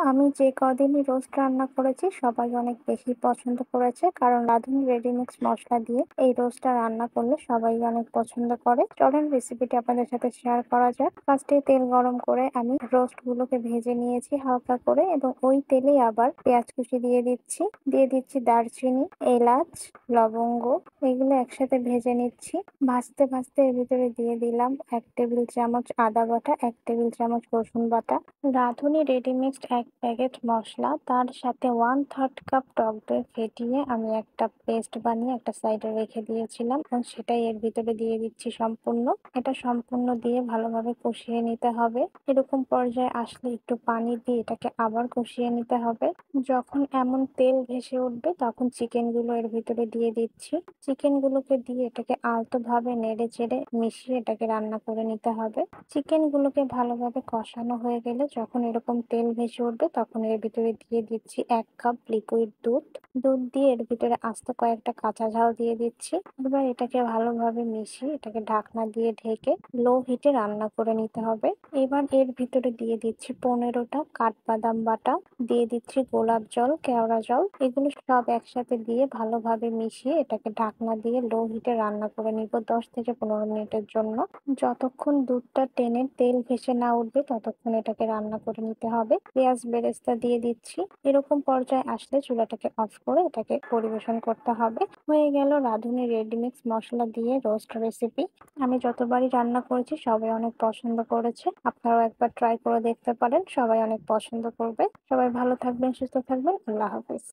আমি যে কদিনই রোস্ট রান্না করেছি সবাই অনেক বেশি পছন্দ করেছে, কারণ রাঁধুনি রেডিমিক্স মসলা দিয়ে এই রোস্টটা রান্না করলে সবাই অনেক পছন্দ করে। চলেন রেসিপিটি আপনাদের সাথে শেয়ার করা যাক। ফার্স্টে তেল গরম করে আমি রোস্ট গুলোকে ভেজে নিয়েছি হালকা করে, এবং ওই তেলেই আবার পেঁয়াজ কুচি দিয়ে দিচ্ছি দারচিনি, এলাচ, লবঙ্গ, এগুলো একসাথে ভেজে নিচ্ছি। ভাজতে ভাজতে এর ভিতরে দিয়ে দিলাম 1 টেবিল চামচ আদা বাটা, 1 টেবিল চামচ রসুন বাটা, রাঁধুনি রেডিমিক্সড 1 প্যাকেট মসলা, তার সাথে 1/3 কাপ টক দই ফেটিয়ে আমি একটা পেস্ট বানিয়ে একটা সাইডে রেখে দিয়েছিলাম, এবং সেটাই এর ভিতরে দিয়ে দিচ্ছি সম্পূর্ণ। এটা সম্পূর্ণ দিয়ে ভালোভাবে কষিয়ে নিতে হবে। এরকম পর্যায়ে আসলে একটু পানি দিয়ে এটাকে আবার কষিয়ে নিতে হবে। যখন এমন তেল ভেসে উঠবে তখন চিকেন গুলো এর ভিতরে দিয়ে দিচ্ছি। চিকেন গুলোকে দিয়ে এটাকে আলতো ভাবে নেড়ে চেড়ে মিশিয়ে এটাকে রান্না করে নিতে হবে। চিকেন গুলোকে ভালোভাবে কষানো হয়ে গেলে যখন এরকম তেল ভেসে উঠবে তখন এর ভিতরে দিয়ে দিচ্ছি 1 কাপ লিকুইড দুধ। দুধ দিয়ে এর ভিতরে আস্ত কয়েকটা কাঁচা ঝাল দিয়ে দিচ্ছি। এবার এটাকে ভালোভাবে মিশিয়ে এটাকে ঢাকনা দিয়ে ঢেকে লো হিটে রান্না করে নিতে হবে। এবার এর ভিতরে দিয়ে দিচ্ছি 15টা কাঠবাদাম বাটা, দিয়ে দিচ্ছি গোলাপ জল, কেওড়া জল, এগুলো সব একসাথে দিয়ে ভালোভাবে মিশিয়ে এটাকে ঢাকনা দিয়ে লো হিটে রান্না করে নিব 10 থেকে 15 মিনিটের জন্য। যতক্ষণ দুধটা টেনে তেল ভেসে না উঠবে ততক্ষণ এটাকে রান্না করে নিতে হবে। পেঁয়াজ বেরেস্তা দিয়ে দিচ্ছি। এরকম পর্যায়ে আসলে চুলাটাকে অফ করে এটাকে পরিবেশন করতে হবে। হয়ে গেল রাঁধুনি রেডিমিক্স মশলা দিয়ে রোস্ট রেসিপি। আমি যতবারই রান্না করেছি সবাই অনেক পছন্দ করেছে। আপনারাও একবার ট্রাই করে দেখতে পারেন, সবাই অনেক পছন্দ করবে। সবাই ভালো থাকবেন, সুস্থ থাকবেন। আল্লাহ হাফেজ।